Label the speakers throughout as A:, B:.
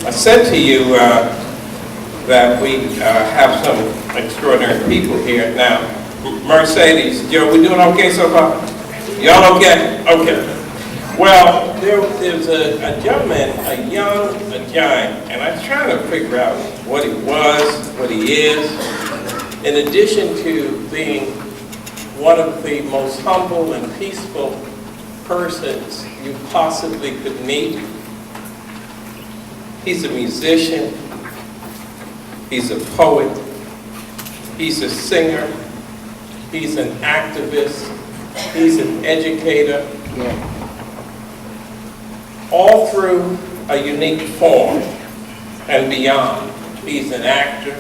A: I said to you that we have some extraordinary people here. Now, Mercedes, Joe, we doing okay so far? Y'all okay? Okay. Well, there's a gentleman, a giant, and I'm trying to figure out what he was, what he is. In addition to being one of the most humble and peaceful persons you possibly could meet, he's a musician, he's a poet, he's a singer, he's an activist, he's an educator, all through a unique form and beyond. He's an actor,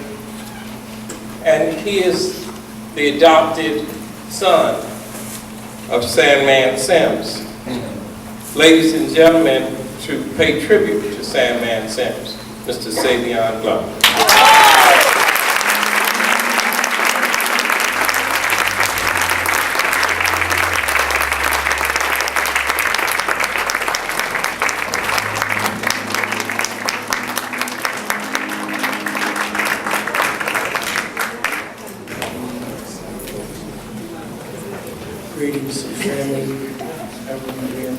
A: and he is the adopted son of Sandman Sims. Ladies and gentlemen, to pay tribute to Sandman Sims, Mr. Savion Glover.
B: Greetings, family, everyone here.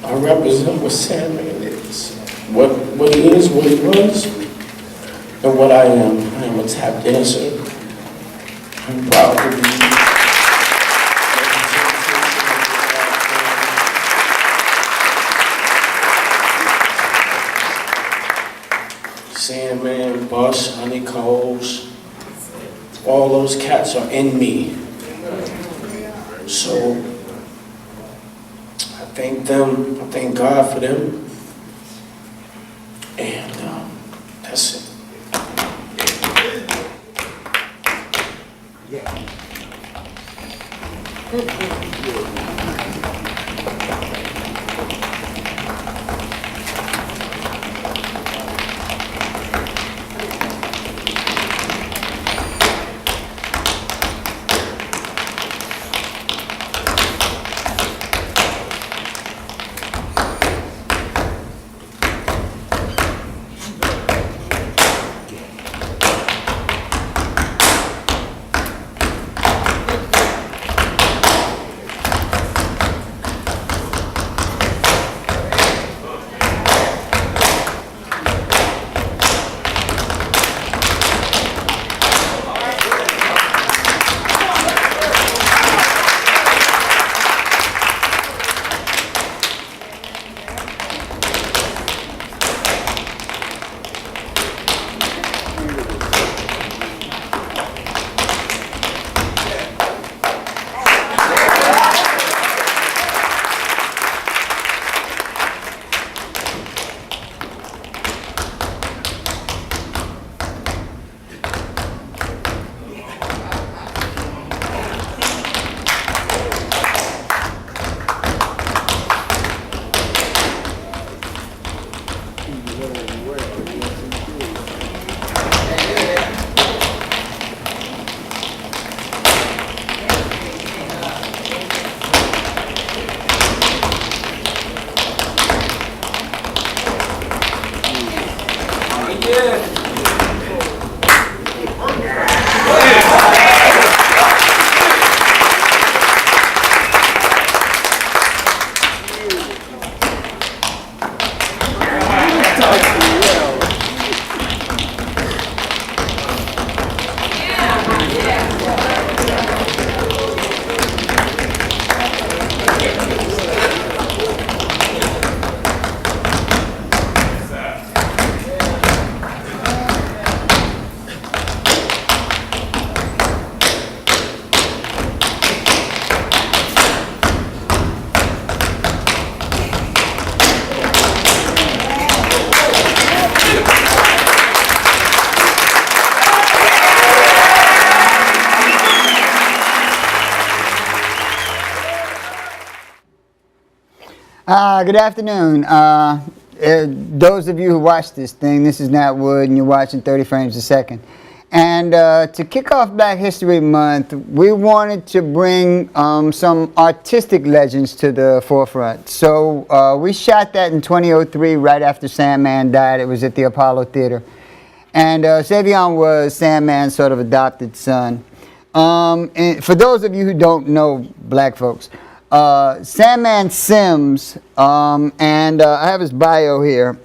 B: I represent what Sandman is, what he is, what he was, and what I am. I am a tap dancer. I'm proud to be. Sandman, Bush, Honey Coles, all those cats are in me. So I thank them, I thank God for them, and that's it.
C: Good afternoon. Those of you who watch this thing, this is Nat Wood, and you're watching 30 Frames a Second. And to kick off Black History Month, we wanted to bring some artistic legends to the forefront. So we shot that in 2003, right after Sandman died. It was at the Apollo Theater. And Savion was Sandman's sort of adopted son. And for those of you who don't know black folks, Sandman Sims, and I have his bio here.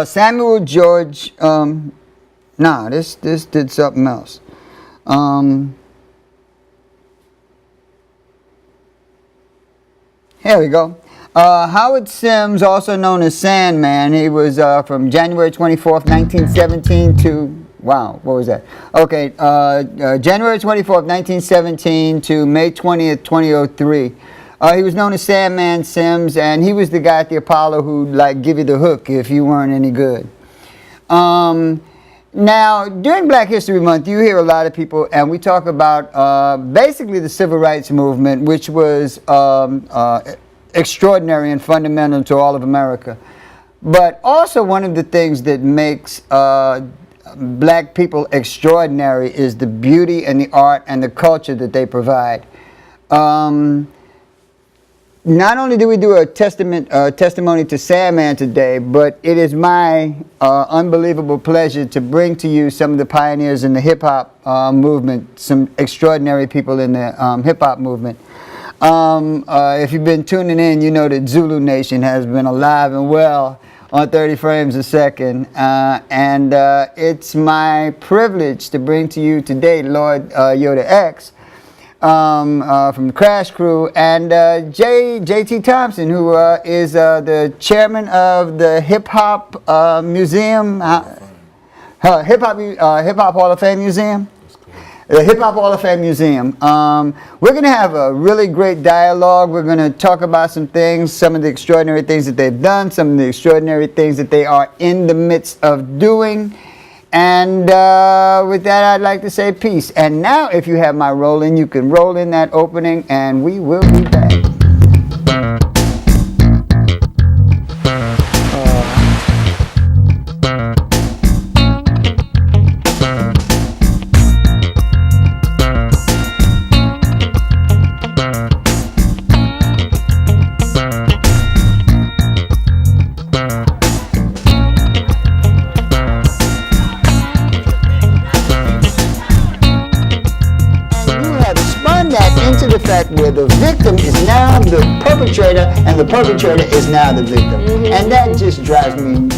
C: Samuel George, this did something else. Here we go. Howard Sims, also known as Sandman, he was from January 24th, 1917 to, wow, what was that? Okay, January 24th, 1917 to May 20th, 2003. He was known as Sandman Sims, and he was the guy at the Apollo who'd like give you the hook if you weren't any good. Now, during Black History Month, you hear a lot of people, and we talk about basically the Civil Rights Movement, which was extraordinary and fundamental to all of America. But also one of the things that makes black people extraordinary is the beauty and the art and the culture that they provide. Not only do we do a testimony to Sandman today, but it is my unbelievable pleasure to bring to you some of the pioneers in the hip-hop movement, some extraordinary people in the hip-hop movement. If you've been tuning in, you know that Zulu Nation has been alive and well on 30 Frames a Second. And it's my privilege to bring to you today Lord Yoda X, from the Crash Crew, and J.T. Thompson, who is the chairman of the Hip Hop Museum, Hip Hop Hall of Fame Museum. The Hip Hop Hall of Fame Museum. We're going to have a really great dialogue. We're going to talk about some things, some of the extraordinary things that they've done, some of the extraordinary things that they are in the midst of doing. And with that, I'd like to say peace. And now, if you have my roll-in, you can roll in that opening, and we will be back. Where the victim is now the perpetrator and the perpetrator is now the victim. And that just drives me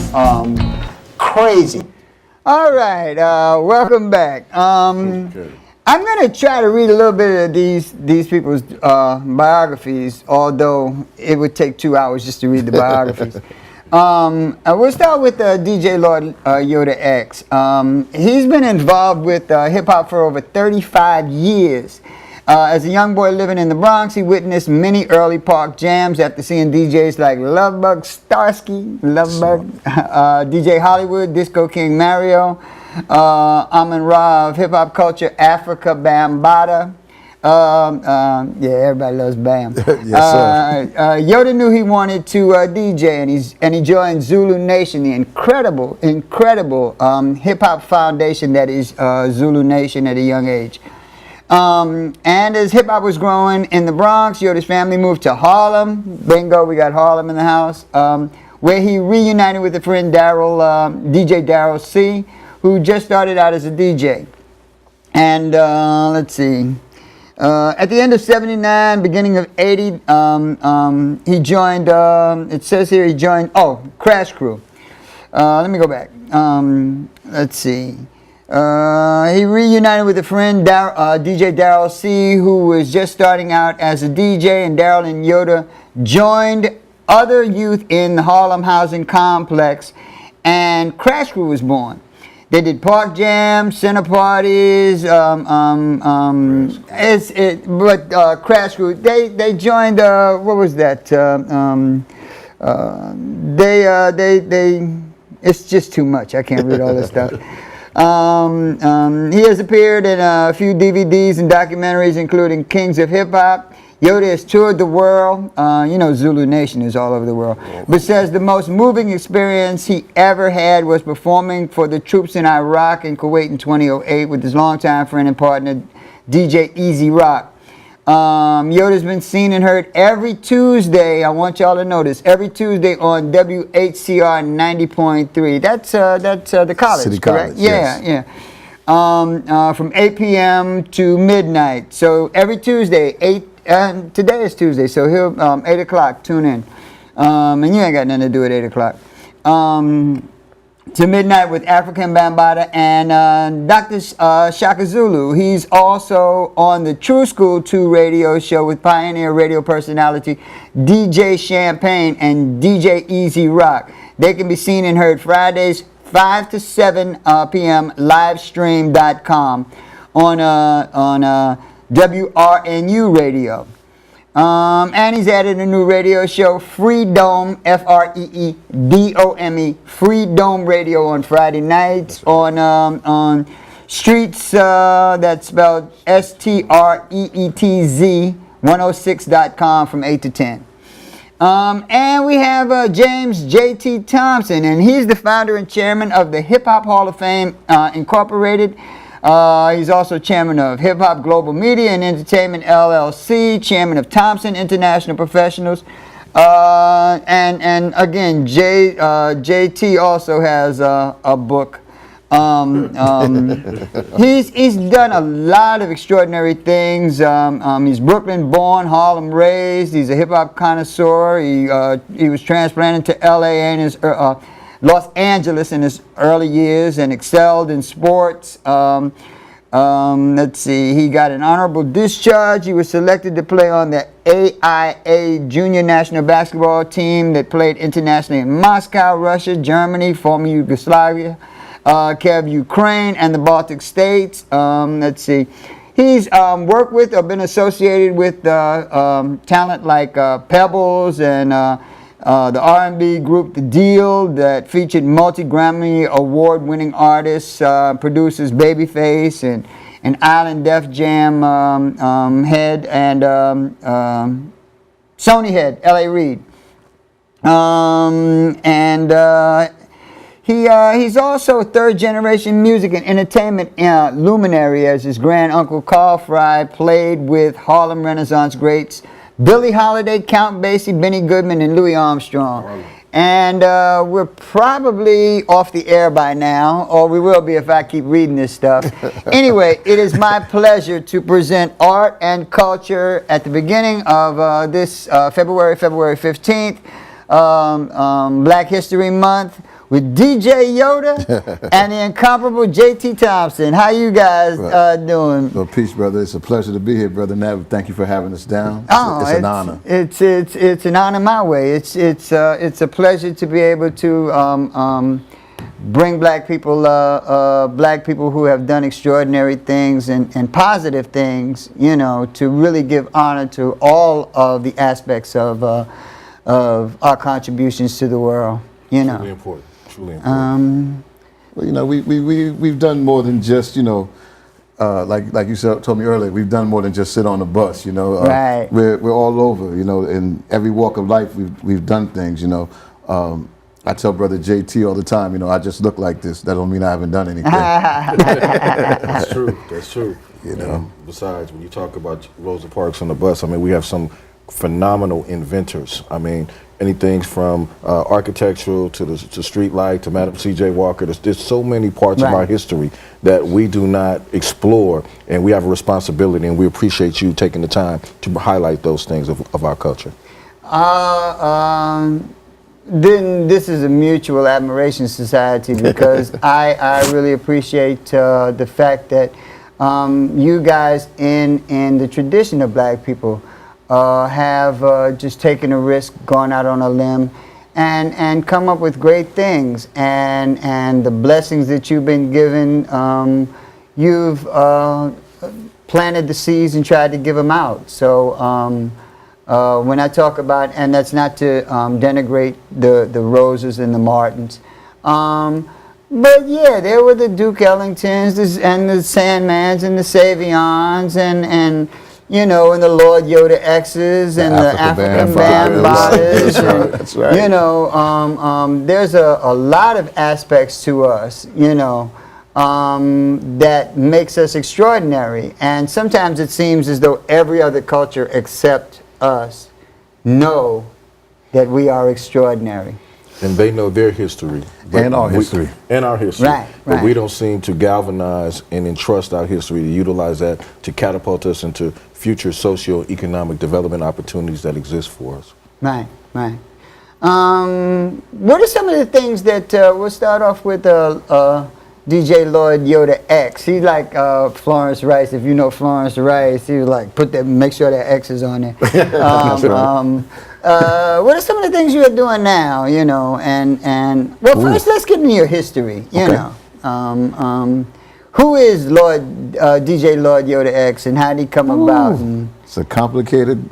C: crazy. All right, welcome back. I'm going to try to read a little bit of these people's biographies, although it would take 2 hours just to read the biographies. We'll start with DJ Lord Yoda X. He's been involved with hip-hop for over 35 years. As a young boy living in the Bronx, he witnessed many early park jams after seeing DJs like Lovebug Starsky, DJ Hollywood, Disco King Mario, Amin Ra of Hip Hop Culture, Africa Bambaataa. Yeah, everybody loves Bam.
D: Yes, sir.
C: Yoda knew he wanted to DJ, and he joined Zulu Nation, the incredible hip hop foundation that is Zulu Nation at a young age. And as hip-hop was growing in the Bronx, Yoda's family moved to Harlem. Bingo, we got Harlem in the house. Where he reunited with a friend, DJ Daryl C., who just started out as a DJ. And let's see. At the end of 79, beginning of 80, he joined, it says here he joined, Crash Crew. Let me go back. Let's see. He reunited with a friend, DJ Daryl C., who was just starting out as a DJ, and Daryl and Yoda joined other youth in the Harlem housing complex, and Crash Crew was born. They did park jams, center parties, Crash Crew, they joined, what was that? It's just too much. I can't read all this stuff. He has appeared in a few DVDs and documentaries, including Kings of Hip Hop. Yoda has toured the world. You know, Zulu Nation is all over the world. But says the most moving experience he ever had was performing for the troops in Iraq and Kuwait in 2008 with his longtime friend and partner, DJ Easy Rock. Yoda's been seen and heard every Tuesday. I want y'all to know this. Every Tuesday on WHCR 90.3. That's the college,
D: City
C: correct?
D: College, yes.
C: Yeah. From 8 p.m. to midnight. So every Tuesday, today is Tuesday, so he'll 8 o'clock. Tune in, and you ain't got nothing to do at 8 o'clock. To midnight with African Bambaataa and Dr. Shaka Zulu. He's also on the True School 2 radio show with pioneer radio personality DJ Champagne and DJ Easy Rock. They can be seen and heard Fridays 5 to 7 p.m. livestream.com on WRNU radio. And he's added a new radio show, Free Dome, Freedome, Free Dome Radio on Friday nights on Streets, that's spelled STREETZ, 106.com from 8 to 10. And we have James J.T. Thompson, and he's the founder and chairman of the Hip Hop Hall of Fame Incorporated. He's also chairman of Hip Hop Global Media and Entertainment LLC, chairman of Thompson International Professionals, and again, JT also has a book. He's done a lot of extraordinary things. He's Brooklyn born, Harlem raised. He's a hip hop connoisseur. He was transplanted to LA and his Los Angeles in his early years and excelled in sports. Let's see, he got an honorable discharge. He was selected to play on the AIA Junior National Basketball team that played internationally in Moscow, Russia, Germany, former Yugoslavia, Kiev, Ukraine, and the Baltic States. Let's see. He's worked with or been associated with talent like Pebbles and the R&B group The Deal that featured multi-Grammy award-winning artists, producers Babyface and Island Def Jam head and Sony head, L.A. Reid. He's also a third-generation music and entertainment luminary, as his grand uncle Carl Fry played with Harlem Renaissance greats Billie Holiday, Count Basie, Benny Goodman, and Louis Armstrong. And we're probably off the air by now, or we will be if I keep reading this stuff. Anyway, it is my pleasure to present Art and Culture at the beginning of this February 15th, Black History Month, with DJ Yoda and the incomparable JT Thompson. How you guys doing?
D: Well, peace, brother. It's a pleasure to be here, brother Nav. Thank you for having us down. It's an honor.
C: It's an honor my way. It's a pleasure to be able to bring black people who have done extraordinary things and positive things, you know, to really give honor to all of the aspects of our contributions to the world. You know.
E: Truly important. Truly important.
D: Well, you know, we've done more than just, you know, like you told me earlier, we've done more than just sit on the bus. You know,
C: right.
D: We're all over. You know, in every walk of life, we've done things. You know, I tell brother JT all the time. You know, I just look like this. That don't mean I haven't done anything.
E: That's true. That's true.
D: You know.
E: Besides, when you talk about Rosa Parks on the bus, I mean, we have some phenomenal inventors. I mean, anything from architectural to street light to Madam C.J. Walker. There's so many parts of our history that we do not explore, and we have a responsibility, and we appreciate you taking the time to highlight those things of our culture.
C: Then this is a mutual admiration society because I really appreciate the fact that you guys in the tradition of black people have just taken a risk, gone out on a limb, and come up with great things. And the blessings that you've been given, you've planted the seeds and tried to give them out. So when I talk about, and that's not to denigrate the Roses and the Martins, but yeah, there were the Duke Ellingtons and the Sandmans and the Savions and you know, and the Lord Yoda X's and the African Bambadas.
D: That's right.
C: You know, there's a lot of aspects to us, you know, that makes us extraordinary. And sometimes it seems as though every other culture except us know that we are extraordinary.
E: And they know their history. but
D: And our
E: we-
D: history.
E: And our history.
C: Right,
E: But we
C: right.
E: don't seem to galvanize and entrust our history to utilize that to catapult us into future socio-economic development opportunities that exist for us.
C: Right, right. What are some of the things that, we'll start off with DJ Lord Yoda X. He's like Florence Rice. If you know Florence Rice, he was like, make sure that X is on there. What are some of the things you're doing now, you know, and well, first let's get into your history, you know. Who is DJ Lord Yoda X, and how did he come about? And,
D: It's a complicated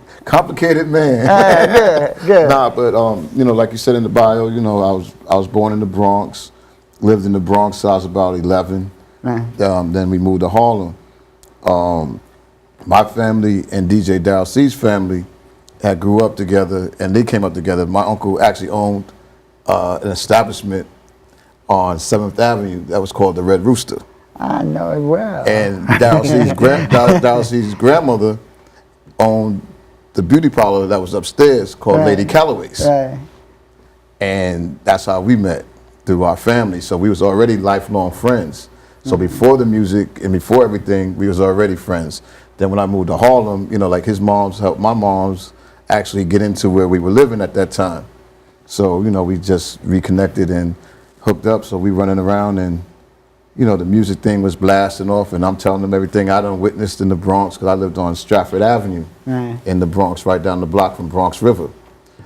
D: man.
C: good.
D: Nah, but you know, like you said in the bio, you know, I was born in the Bronx, lived in the Bronx till I was about 11.
C: Right.
D: Then we moved to Harlem. My family and DJ Darryl C's family had grew up together, and they came up together. My uncle actually owned an establishment on 7th Avenue that was called the Red Rooster.
C: I know it well.
D: And Darryl C's grandmother owned the beauty parlor that was upstairs called
C: Right.
D: Lady Calloway's.
C: Right.
D: And that's how we met, through our family. So we was already lifelong friends. So before the music and before everything, we was already friends. Then when I moved to Harlem, you know, like his moms helped my moms actually get into where we were living at that time. So, you know, we just reconnected and hooked up. So we running around, and, you know, the music thing was blasting off, and I'm telling them everything I done witnessed in the Bronx, because I lived on Stratford Avenue
C: Right.
D: in the Bronx, right down the block from Bronx River.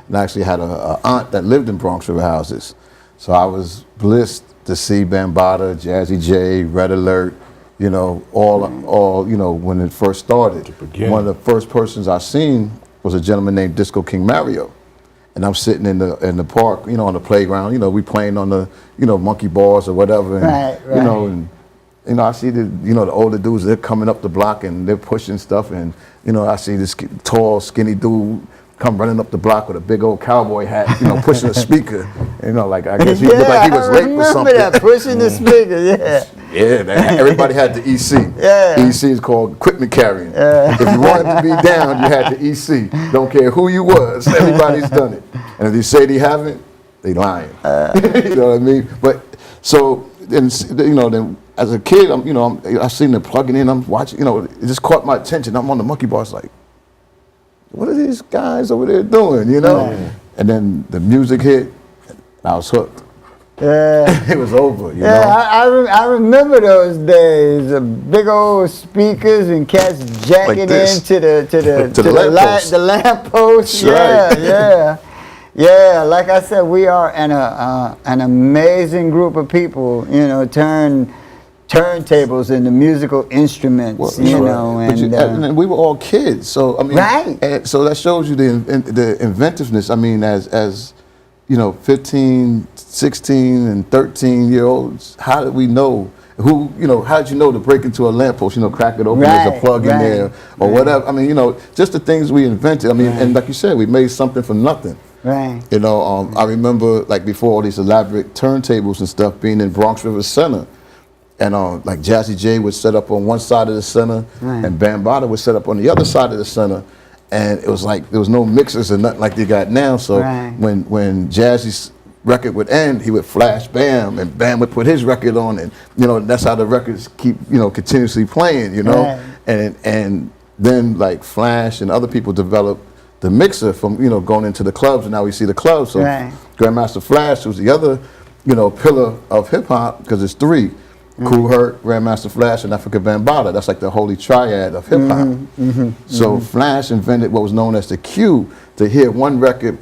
D: And I actually had a aunt that lived in Bronx River houses. So I was blessed to see Bambaataa, Jazzy J, Red Alert, you know, all you know, when it first started.
E: beginning.
D: One of the first persons I seen was a gentleman named Disco King Mario. And I'm sitting in the park, you know, on the playground, you know, we playing on the, you know, monkey bars or whatever. And,
C: Right,
D: You know, and, you know, I see the older dudes, they're coming up the block and they're pushing stuff. And, you know, I see this tall, skinny dude come running up the block with a big old cowboy hat, you know, pushing a speaker. You know, like, I guess he looked like he was late for something.
C: I remember that, pushing the speaker, yeah.
D: Yeah, everybody had the EC.
C: Yeah.
D: EC is called equipment carrying. If you wanted to be down, you had the EC. Don't care who you was, everybody's done it. And if you say they haven't, they lying. You know what I mean? But so then, you know, then as a kid, I seen them plugging in. I'm watching. You know, it just caught my attention. I'm on the monkey bars, like, what are these guys over there doing? You know? And then the music hit. I was hooked.
C: Yeah.
D: It was over. You
C: Yeah,
D: know?
C: I remember those days. The big old speakers and cats jacking
D: this.
C: into the
D: lamppost.
C: the lamppost.
D: That's right.
C: Yeah. Like I said, we are an amazing group of people. You know, turntables into musical instruments.
D: Well,
C: you
D: right.
C: know,
D: But and we were all kids, so I mean,
C: Right.
D: and so that shows you the inventiveness. I mean, as you know, 15, 16, and 13-year-olds, how did we know? Who, you know, how did you know to break into a lamppost, you know, crack it open, there's a
C: Right,
D: plug in
C: right,
D: there, or whatever. I mean, you know, just the things we invented. I mean, and like you said, we made something from nothing.
C: Right.
D: You know, I remember, like, before all these elaborate turntables and stuff, being in Bronx River Center. And like Jazzy J would set up on one side of the center,
C: Right.
D: and Bambaataa would set up on the other side of the center. And it was like there was no mixers or nothing like they got now. So
C: Right.
D: when Jazzy's record would end, he would flash Bam, and Bam would put his record on, and you know that's how the records keep, you know, continuously playing. You know,
C: Right.
D: and then like Flash and other people developed the mixer from, you know, going into the clubs, and now we see the clubs. So
C: Right.
D: Grandmaster Flash was the other, you know, pillar of hip hop, because it's three. Kool Herc, Grandmaster Flash, and Afrika Bambaataa. That's like the holy triad of hip hop. So Flash invented what was known as the cue, to hear one record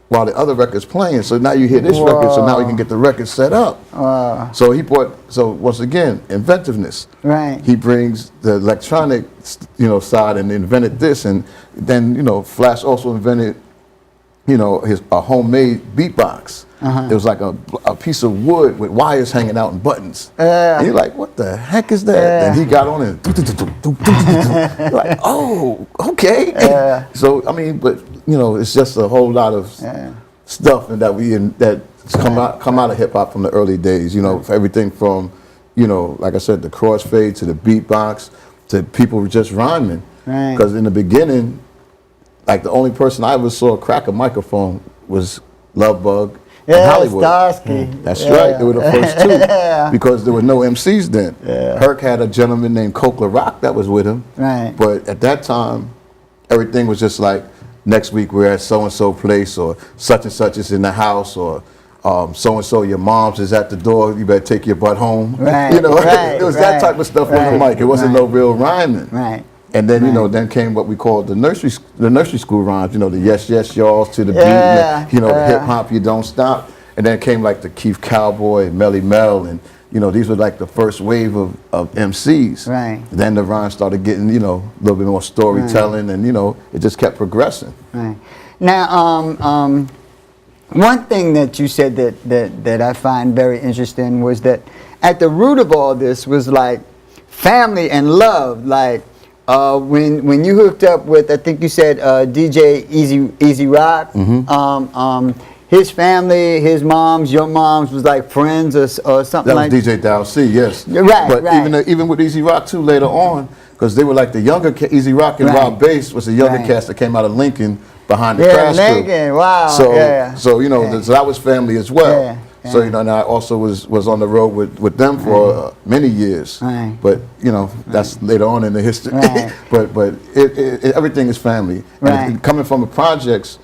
D: while the other record's playing. So now you hear this record, so now you can get the record set up. So so once again, inventiveness.
C: Right.
D: He brings the electronic, you know, side and invented this, and then, you know, Flash also invented you know, a homemade beatbox. It was like a piece of wood with wires hanging out and buttons. And you're like, what the heck is that? And he got on it. Like, oh, okay. So, I mean, but, you know, it's just a whole lot of stuff and that's come out of hip hop from the early days, you know, for everything from, you know, like I said, the crossfade to the beatbox to people just rhyming. Because in the beginning, like the only person I ever saw crack a microphone was Love Bug and Hollywood.
C: Starsky.
D: That's right. They were the first two because there were no MCs then. Herc had a gentleman named Coke La Rock that was with him. But at that time, everything was just like, next week we're at so-and-so place, or such and such is in the house, or so-and-so, your mom's is at the door, you better take your butt home. You know, it was that type of stuff on the mic. It wasn't no real rhyming. And then, you know, then came what we called the nursery school rhymes, you know, the yes, yes, y'alls to the beat, and the, you know, the hip hop, you don't stop. And then came like the Keith Cowboy, Melly Mel, and, you know, these were like the first wave of MCs. Then the rhymes started getting, you know, a little bit more storytelling, and, you know, it just kept progressing.
C: Now, one thing that you said that I find very interesting was that at the root of all this was like family and love. Like when you hooked up with, I think you said DJ Easy Rock, his family, his moms, your moms was like friends or something like that.
D: That was DJ Dow C, yes.
C: But
D: even with Easy Rock too later on, because they were like the younger, Easy Rock and Rob Bass was the younger cast that came out of Lincoln behind the Crash Crew.
C: Lincoln, wow.
D: So you know, so that was family as well. So, you know, and I also was on the road with them for many years. But, you know, that's later on in the history. but everything is family. And coming from the projects,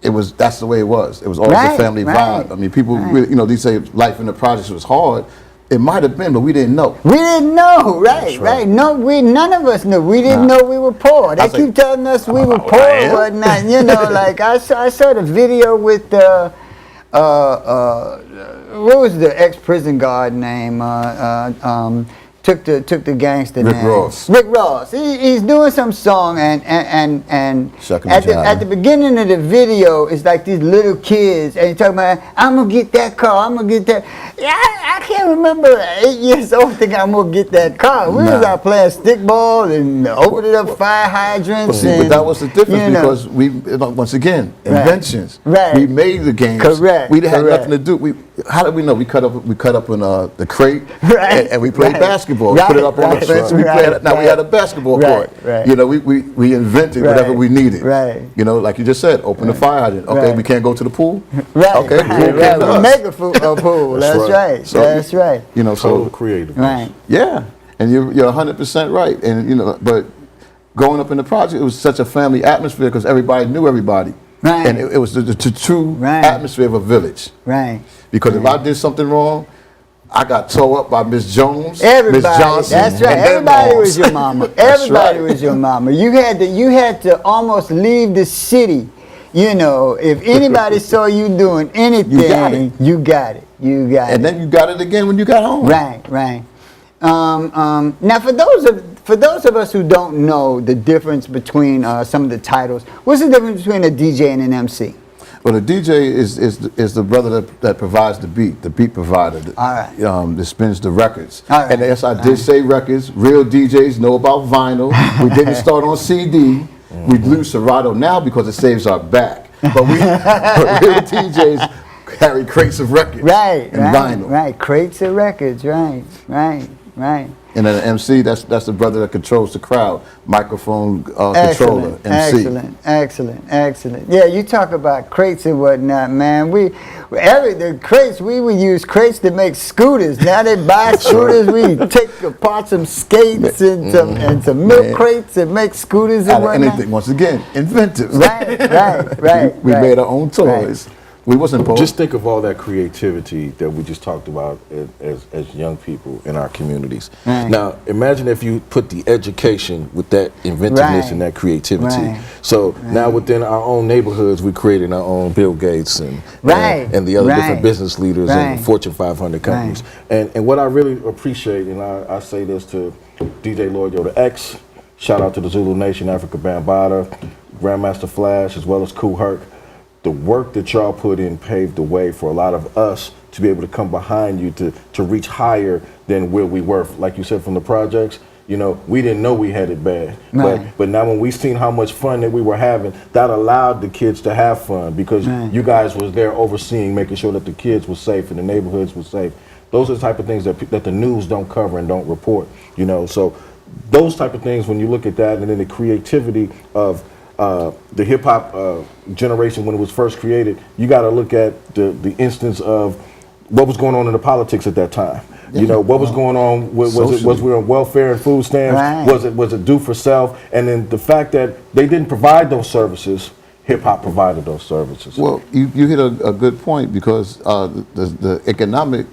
D: that's the way it was. It was always a family vibe. I mean, people really, you know, they say life in the projects was hard. It might have been, but we didn't know.
C: We didn't know, right. No, none of us knew. We didn't know we were poor. They keep telling us we were poor and whatnot. You know, like I saw the video with what was the ex-prison guard name? Took the gangster name. Rick Ross. He's doing some song and at the beginning of the video, it's like these little kids and he's talking about, I'm gonna get that car, I'm gonna get that. Yeah, I can't remember 8 years old thinking I'm gonna get that car. We was out playing stickball and opening up fire hydrants.
D: But that was the difference, because we, once again, inventions. We made the games. We had nothing to do. How did we know? We cut up in the crate and we played basketball. We put it up on the fence. We had a basketball court. You know, we invented whatever we needed. You know, like you just said, open the fire hydrant. Okay, we can't go to the pool. Okay,
C: we make a pool. That's right. That's right.
D: You know, so
E: creative.
D: Yeah, and you're 100% right. And you know, but growing up in the project, it was such a family atmosphere because everybody knew everybody. And it was the true atmosphere of a village. Because if I did something wrong, I got towed up by Miss Jones, Miss Johnson.
C: That's right. Everybody was your mama. Everybody was your mama. You had to almost leave the city. You know, if anybody saw you doing anything, you got it.
D: And then you got it again when you got home.
C: Right. Now, for those of us who don't know the difference between some of the titles, what's the difference between a DJ and an MC?
D: Well, the DJ is the brother that provides the beat provider. That spins the records. And yes, I did say records. Real DJs know about vinyl. We didn't start on CD. We lose Serato now because it saves our back. But real DJs carry crates of records and vinyl.
C: Crates of records, right.
D: And then an MC, that's the brother that controls the crowd, microphone controller, MC.
C: Excellent. Yeah, you talk about crates and whatnot, man. The crates, we would use crates to make scooters. Now they buy scooters. We take apart some skates and some milk crates and make scooters and whatnot.
D: Anything, once again, inventive.
C: Right.
D: We made our own toys. We wasn't poor.
E: Just think of all that creativity that we just talked about as young people in our communities. Now, imagine if you put the education with that inventiveness and that creativity. So now within our own neighborhoods, we're creating our own Bill Gates and the other different business leaders and Fortune 500 companies. And what I really appreciate, and I say this to DJ Lloyd Yoda X, shout out to the Zulu Nation, Africa Bambaataa, Grandmaster Flash, as well as Kool Herc. The work that y'all put in paved the way for a lot of us to be able to come behind you to reach higher than where we were. Like you said, from the projects, you know, we didn't know we had it bad.
C: Right.
E: But now when we seen how much fun that we were having, that allowed the kids to have fun because you guys was there overseeing, making sure that the kids were safe and the neighborhoods were safe. Those are the type of things that the news don't cover and don't report, you know. So those type of things, when you look at that, and then the creativity of the hip hop generation when it was first created, you got to look at the instance of what was going on in the politics at that time. You know, what was going on? Was we on welfare and food stamps?
C: Right.
E: Was it do for self? And then the fact that they didn't provide those services, hip hop provided those services.
D: Well, you hit a good point because the economic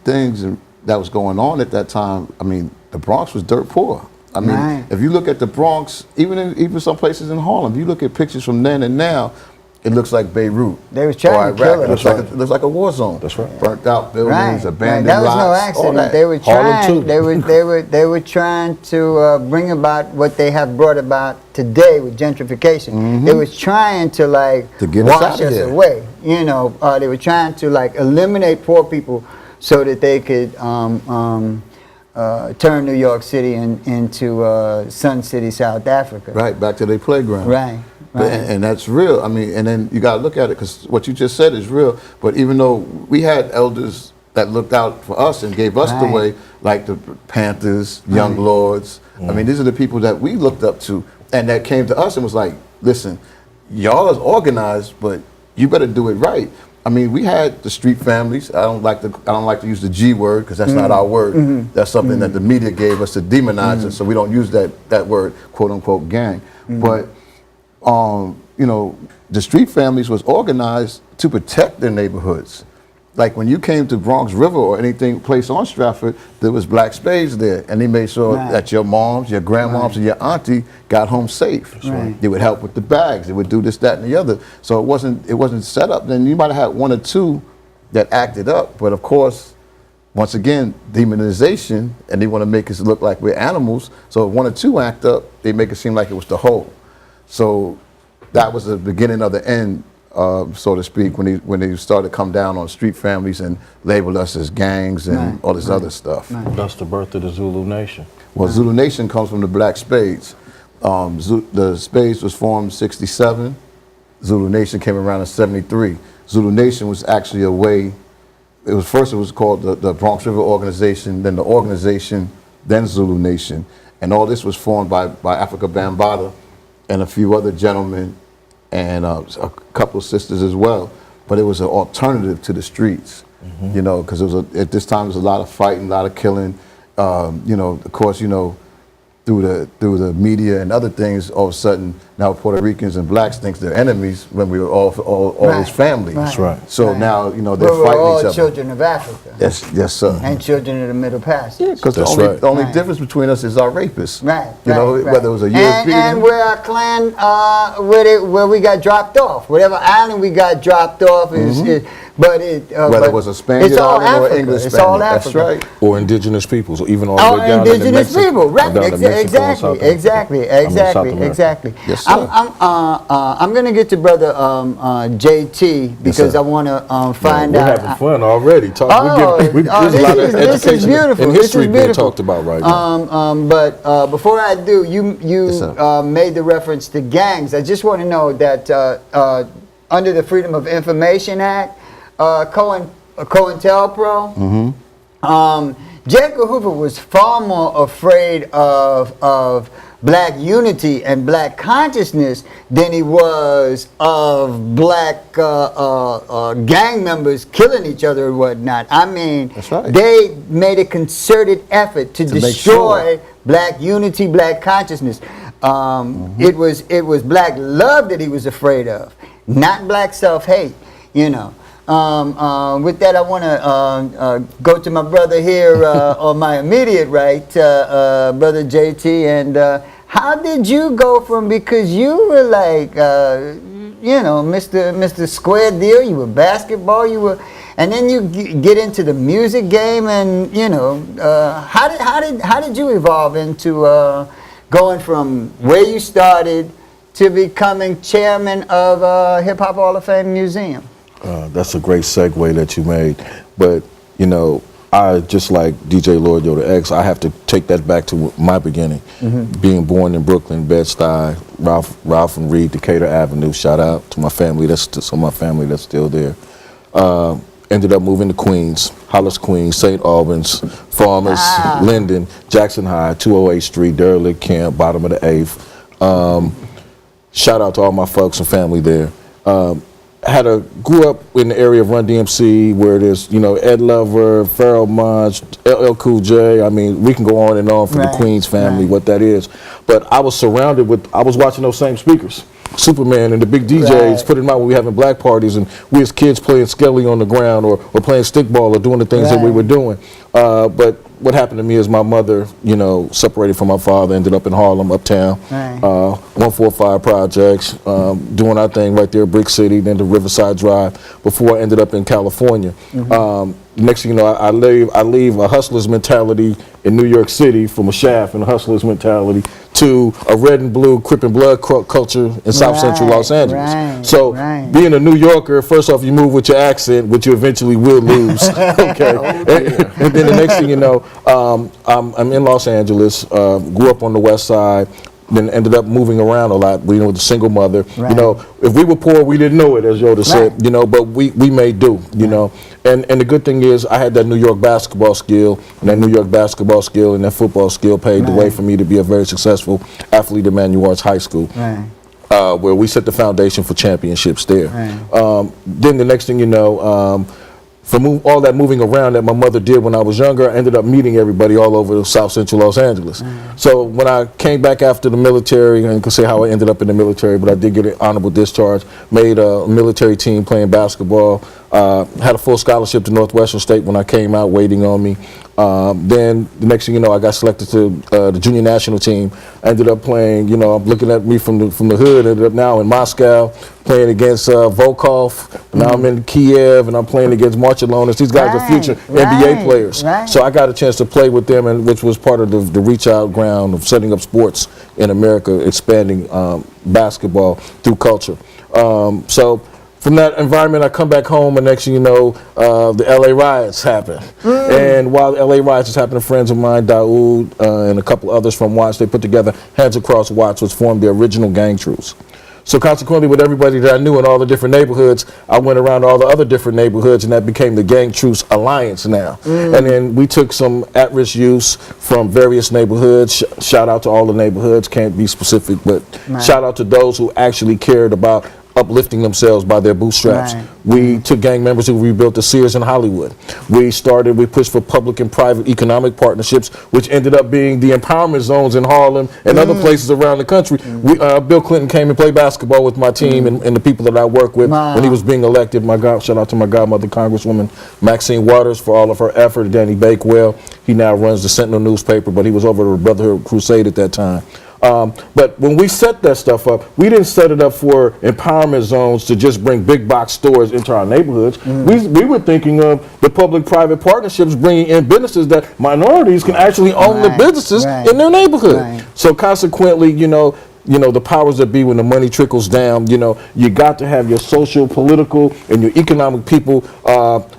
D: things that was going on at that time. I mean, the Bronx was dirt poor. I mean, if you look at the Bronx, even some places in Harlem, you look at pictures from then and now, it looks like Beirut.
C: They was trying to kill it.
D: It looks like a war zone.
E: That's right.
D: Burnt out buildings, abandoned
C: That was
D: lots,
C: no
D: all
C: accident.
D: that.
C: They were
E: Harlem
C: trying. They were trying to bring about what they have brought about today with gentrification. They was trying to
D: To get us
C: wash
D: out of
C: us
D: here.
C: away. You know, they were trying to eliminate poor people so that they could turn New York City into Sun City, South Africa.
D: Right, back to their playground.
C: Right.
D: And that's real. I mean, and then you got to look at it because what you just said is real. But even though we had elders that looked out for us and gave us the way, like the Panthers, Young Lords. I mean, these are the people that we looked up to and that came to us and was like, listen, y'all is organized, but you better do it right. I mean, we had the street families. I don't like to use the G word because that's not our word. That's something that the media gave us to demonize it, so we don't use that word, quote unquote, gang. But you know, the street families was organized to protect their neighborhoods. Like when you came to Bronx River or anything place on Stratford, there was black spades there, and they made sure that your moms, your grandmoms, and your auntie got home safe. They would help with the bags. They would do this, that, and the other. So it wasn't set up. Then you might have had one or two that acted up, but of course, once again, demonization, and they want to make us look like we're animals. So if one or two act up, they make it seem like it was the whole. So that was the beginning of the end, so to speak, when they started to come down on street families and label us as gangs and all this other stuff.
E: That's the birth of the Zulu Nation.
D: Well, Zulu Nation comes from the Black Spades. The Spades was formed in '67. Zulu Nation came around in '73. Zulu Nation was actually a way. It was called the Bronx River Organization, then the organization, then Zulu Nation, and all this was formed by Africa Bambaataa and a few other gentlemen and a couple of sisters as well. But it was an alternative to the streets, you know, because at this time there was a lot of fighting, a lot of killing. You know, of course, you know, through the media and other things, all of a sudden now Puerto Ricans and blacks think they're enemies when we were all his family.
E: That's right.
D: So now, you know, they're
C: We're
D: fighting
C: all
D: each other.
C: children of Africa.
D: Yes, sir.
C: And children of the Middle Passage.
D: Because
E: That's
D: the
E: right.
D: only difference between us is our rapists.
C: Right.
D: You know, whether it was a European.
C: And where our clan, where we got dropped off, whatever island we got dropped off is, whether
D: it was a Spaniard
C: it's all
D: island or
C: Africa.
D: English
C: It's all
D: Spaniard.
C: Africa.
D: That's right.
E: Or indigenous peoples, or even all the
C: Oh,
E: way down to
C: indigenous
E: Mexico,
C: people, right?
E: down to Mexico and South Africa.
C: Exactly.
E: I mean, South America.
C: Exactly.
D: Yes, sir.
C: I'm going to get to brother JT because
E: sir.
C: I want to find
E: We're
C: out.
E: having fun already. There's a lot of
C: this is
E: education
C: beautiful.
E: and
C: This
E: history
C: is
E: being
C: beautiful.
E: talked about right now.
C: But before I do, you
D: Yes, sir.
C: made the reference to gangs. I just want to know that under the Freedom of Information Act, COINTELPRO, J. Edgar Hoover was far more afraid of black unity and black consciousness than he was of black gang members killing each other and whatnot. I mean,
D: That's right.
C: they made a concerted effort to
D: make
C: destroy
D: sure.
C: black unity, black consciousness. It was black love that he was afraid of, not black self-hate, you know. With that, I want to go to my brother here on my immediate right, Brother JT, and how did you go from, because you were like, you know, Mr. Square Deal, you were basketball, and then you get into the music game, and you know, how did you evolve into going from where you started to becoming chairman of Hip Hop Hall of Fame Museum?
E: That's a great segue that you made. But, you know, I, just like DJ Lord Yoda X, I have to take that back to my beginning. Being born in Brooklyn, Bed-Stuy, Ralph and Reed, Decatur Avenue. Shout out to my family, some of my family that's still there. Ended up moving to Queens, Hollis, Queens, St. Albans, Farmers, Linden, Jackson High, 208 Street, Derelict Camp, bottom of the 8th. Shout out to all my folks and family there. Grew up in the area of Run DMC, where there's, you know, Ed Lover, Pharoah Monch, LL Cool J. I mean, we can go on and on from the Queens family, what that is. But I was surrounded with, I was watching those same speakers. Superman and the big DJs putting them out when we were having black parties, and we as kids playing Skelly on the ground or playing stickball or doing the things that we were doing. But what happened to me is my mother, you know, separated from my father, ended up in Harlem, uptown, 145 projects, doing our thing right there, Brick City, then to Riverside Drive, before I ended up in California. Next thing you know, I leave a hustler's mentality in New York City, from a shaft and a hustler's mentality, to a red and blue Crip and Blood culture in South Central Los Angeles. So being a New Yorker, first off, you move with your accent, which you eventually will lose. Okay. And then the next thing you know, I'm in Los Angeles, grew up on the West Side, then ended up moving around a lot, you know, with a single mother. You know, if we were poor, we didn't know it, as Yoda said, you know, but we made do, you know. And the good thing is I had that New York basketball skill, and that New York basketball skill and that football skill paved the way for me to be a very successful athlete at Manuel Arts High School, where we set the foundation for championships there. Then the next thing you know, from all that moving around that my mother did when I was younger, I ended up meeting everybody all over South Central Los Angeles. So when I came back after the military, and you can say how I ended up in the military, but I did get an honorable discharge, made a military team playing basketball, had a full scholarship to Northwestern State when I came out, waiting on me. Then the next thing you know, I got selected to the junior national team. I ended up playing, you know, I'm looking at me from the hood, ended up now in Moscow, playing against Volkov. Now I'm in Kiev, and I'm playing against Marcellonis. These guys are future NBA players. So I got a chance to play with them, and which was part of the reach out ground of setting up sports in America, expanding basketball through culture. So from that environment, I come back home, and next thing you know, the LA riots happen. And while the LA riots was happening, friends of mine, Daoud, and a couple others from Watts, they put together Hands Across Watts, which formed the original gang truce. So consequently, with everybody that I knew in all the different neighborhoods, I went around all the other different neighborhoods, and that became the Gang Truce Alliance now. And then we took some at-risk youth from various neighborhoods. Shout out to all the neighborhoods, can't be specific, but shout out to those who actually cared about uplifting themselves by their bootstraps. We took gang members who rebuilt the Sears in Hollywood. We pushed for public and private economic partnerships, which ended up being the empowerment zones in Harlem and other places around the country. Bill Clinton came and played basketball with my team and the people that I work with when he was being elected. Shout out to my godmother, Congresswoman Maxine Waters, for all of her effort. Danny Bakewell, he now runs the Sentinel newspaper, but he was over at the Brotherhood Crusade at that time. But when we set that stuff up, we didn't set it up for empowerment zones to just bring big box stores into our neighborhoods. We were thinking of the public-private partnerships bringing in businesses that minorities can actually own the businesses in their neighborhood. So consequently, you know, the powers that be, when the money trickles down, you know, you got to have your social, political, and your economic people,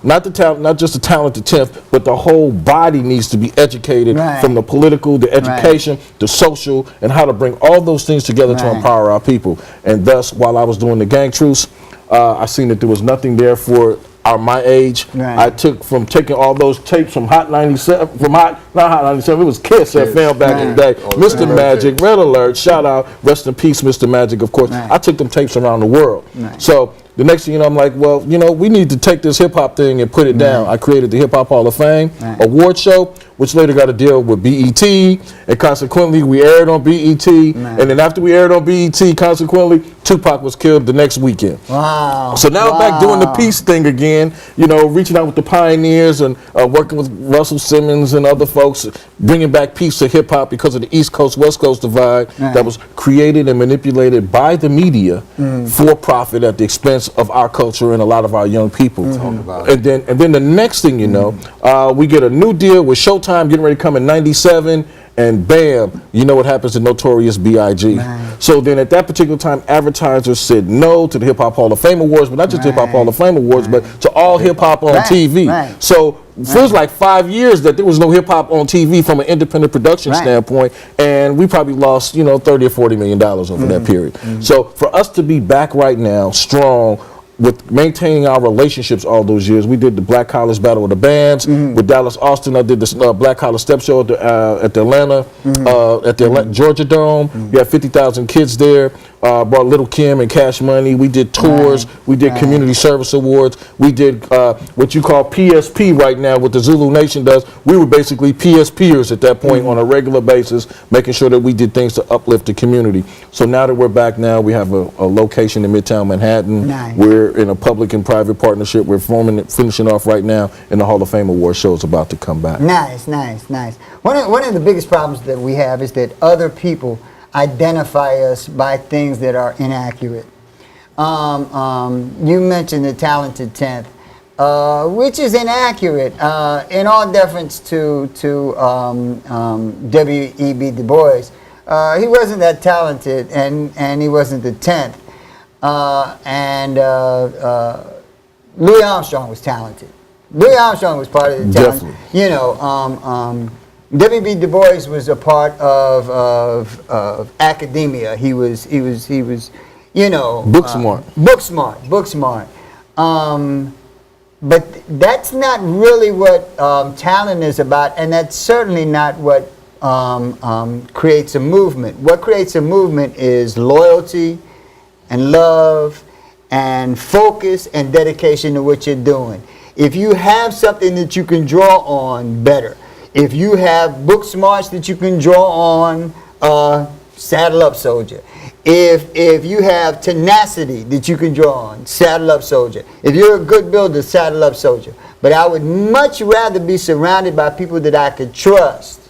E: not just the talented 10th, but the whole body needs to be educated from the political, the education, the social, and how to bring all those things together to empower our people. And thus, while I was doing the gang truce, I seen that there was nothing there for my age. I took from taking all those tapes from Hot 97, not Hot 97, it was Kiss FM back in the day. Mr. Magic, Red Alert, shout out, rest in peace, Mr. Magic, of course. I took them tapes around the world. So the next thing you know, I'm like, well, you know, we need to take this hip hop thing and put it down. I created the Hip Hop Hall of Fame award show, which later got a deal with BET, and consequently we aired on BET, and then after we aired on BET, consequently Tupac was killed the next weekend. So now I'm back doing the peace thing again, you know, reaching out with the pioneers and working with Russell Simmons and other folks, bringing back peace to hip hop because of the East Coast West Coast divide that was created and manipulated by the media for profit at the expense of our culture and a lot of our young people. And then the next thing you know, we get a new deal with Showtime time getting ready to come in 97, and bam, you know what happens to Notorious B.I.G.
C: Right.
E: So then at that particular time, advertisers said no to the Hip Hop Hall of Fame Awards, but not just Hip Hop Hall of Fame Awards, but to all hip hop on
C: Right,
E: TV.
C: right.
E: So feels like 5 years that there was no hip hop on TV from an independent production
C: Right.
E: standpoint, and we probably lost, you know, $30 or $40 million over that period. So for us to be back right now, strong, with maintaining our relationships all those years, we did the Black College Battle of the Bands with Dallas Austin. I did the Black College Step Show at the Atlanta, at the Georgia Dome. We had 50,000 kids there. Brought Little Kim and Cash Money. We did tours.
C: Right.
E: We did community service awards. We did what you call PSP right now, what the Zulu Nation does. We were basically PSPers at that point on a regular basis, making sure that we did things to uplift the community. So now that we're back now, we have a location in Midtown Manhattan.
C: Nice.
E: We're in a public and private partnership. We're finishing off right now, and the Hall of Fame Award show is about to come back.
C: Nice, nice, nice. One of the biggest problems that we have is that other people identify us by things that are inaccurate. You mentioned the talented 10th, which is inaccurate in all deference to W.E.B. Du Bois. He wasn't that talented, and he wasn't the 10th. Louis Armstrong was talented. Louis Armstrong was part of the talent.
E: Definitely.
C: You know, W.B. Du Bois was a part of academia. He was, you know,
E: Book smart.
C: Book smart. But that's not really what talent is about, and that's certainly not what creates a movement. What creates a movement is loyalty and love and focus and dedication to what you're doing. If you have something that you can draw on, better. If you have book smarts that you can draw on, saddle up, soldier. If you have tenacity that you can draw on, saddle up, soldier. If you're a good builder, saddle up, soldier. But I would much rather be surrounded by people that I could trust.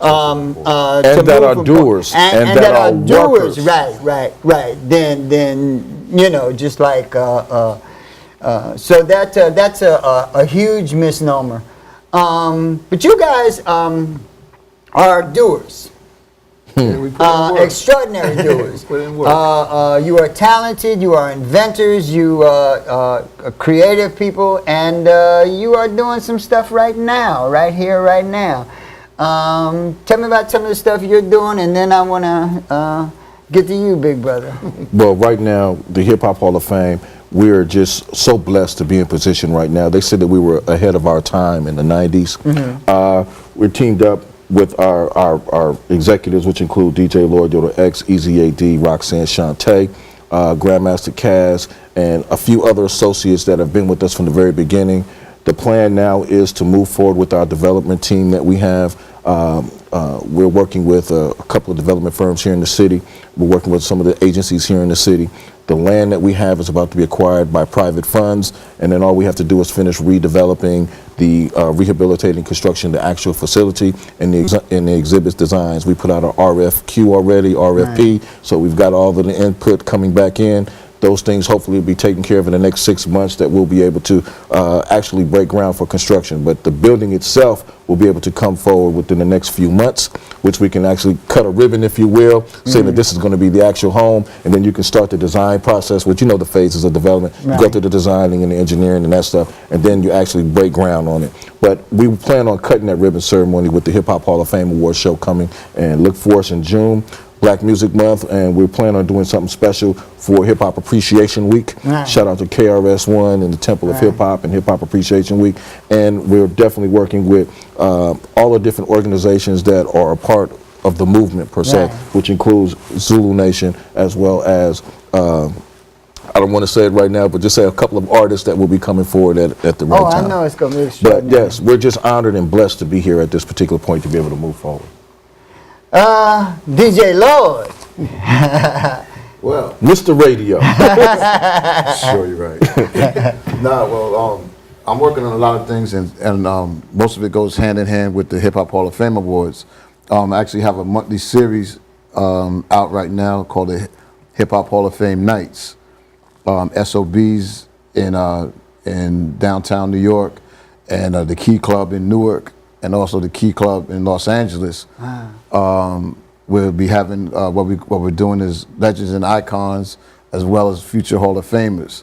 E: And that are doers.
C: And that are doers, right. Then you know, just like so that's a huge misnomer. But you guys are doers. Extraordinary doers. You are talented, you are inventors, you are creative people, and you are doing some stuff right now, right here, right now. Tell me about some of the stuff you're doing, and then I want to get to you, big brother.
E: Well, right now, the Hip Hop Hall of Fame, we're just so blessed to be in position right now. They said that we were ahead of our time in the 90s. We're teamed up with our executives, which include DJ Lloyd Yoda X, Easy AD, Roxanne Shante, Grandmaster Caz, and a few other associates that have been with us from the very beginning. The plan now is to move forward with our development team that we have. We're working with a couple of development firms here in the city. We're working with some of the agencies here in the city. The land that we have is about to be acquired by private funds, and then all we have to do is finish redeveloping the rehabilitating construction, the actual facility, and the exhibits designs. We put out our RFQ already, RFP, right. So we've got all of the input coming back in. Those things hopefully will be taken care of in the next 6 months, that we'll be able to actually break ground for construction. But the building itself will be able to come forward within the next few months, which we can actually cut a ribbon, if you will, saying that this is going to be the actual home, and then you can start the design process, which you know the phases of development. Right. You go through the designing and the engineering and that stuff, and then you actually break ground on it. But we plan on cutting that ribbon ceremony with the Hip Hop Hall of Fame Award show coming, and look for us in June. Black Music Month, and we're planning on doing something special for Hip Hop Appreciation Week. Right. Shout out to KRS-One and the Temple of Hip Hop and Hip Hop Appreciation Week. And we're definitely working with all the different organizations that are a part of the movement per se, which includes Zulu Nation, as well as I don't want to say it right now, but just say a couple of artists that will be coming forward at the right time.
C: Oh, I know it's going to be extraordinary.
E: But yes, we're just honored and blessed to be here at this particular point to be able to move forward.
C: DJ Lloyd.
D: Well,
E: Mr. Radio.
D: Sure, you're right. I'm working on a lot of things, and most of it goes hand in hand with the Hip Hop Hall of Fame Awards. I actually have a monthly series out right now called the Hip Hop Hall of Fame Nights. SOBs in downtown New York, and the Key Club in Newark, and also the Key Club in Los Angeles. We'll be having what we're doing is Legends and Icons, as well as Future Hall of Famers.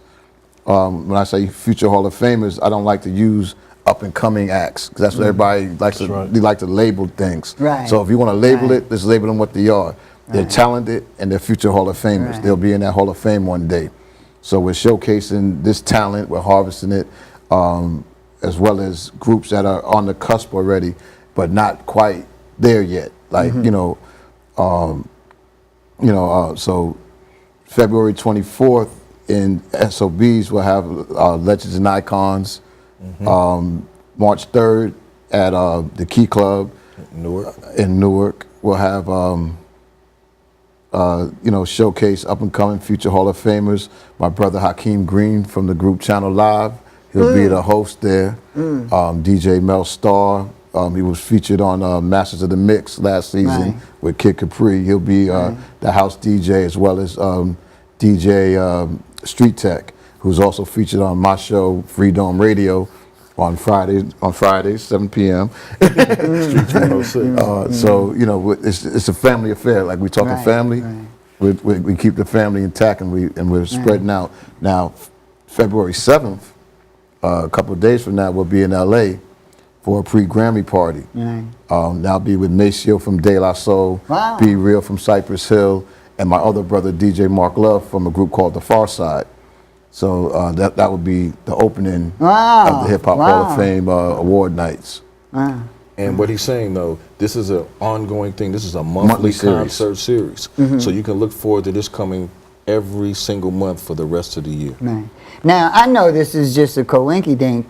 D: When I say Future Hall of Famers, I don't like to use up and coming acts, because that's what everybody likes to.
E: right.
D: They like to label things.
C: Right.
D: So if you want to label
C: Right.
D: it, let's label them what they are. They're talented and they're future Hall of Famers.
C: Right.
D: They'll be in that Hall of Fame one day. So we're showcasing this talent, we're harvesting it, as well as groups that are on the cusp already, but not quite there yet. Like, so February 24th in SOBs, we'll have Legends and Icons. March 3rd at the Key Club in Newark, we'll have showcase up and coming future Hall of Famers. My brother Hakeem Green from the group Channel Live, he'll be the host there. DJ Mel Starr, he was featured on Masters of the Mix last season with Kid Capri. He'll be the house DJ, as well as DJ Street Tech, who's also featured on my show Freedom Radio on Fridays 7 p.m.
E: Streets 106.
D: So it's a family affair. Like, we talking
C: Right,
D: family,
C: right.
D: we keep the family intact, and we're spreading out. Now, February 7th, a couple of days from now, we'll be in LA for a pre-Grammy party.
C: Right.
D: That'll be with Maceo from De La Soul,
C: Wow.
D: Be Real from Cypress Hill, and my other brother DJ Mark Love from a group called The Far Side. So that would be the opening of the Hip Hop Hall of Fame award nights.
E: And what he's saying, though, this is an ongoing thing. This is a monthly
D: series.
E: concert series. So you can look forward to this coming every single month for the rest of the year.
C: Right. Now, I know this is just a coinky-dink,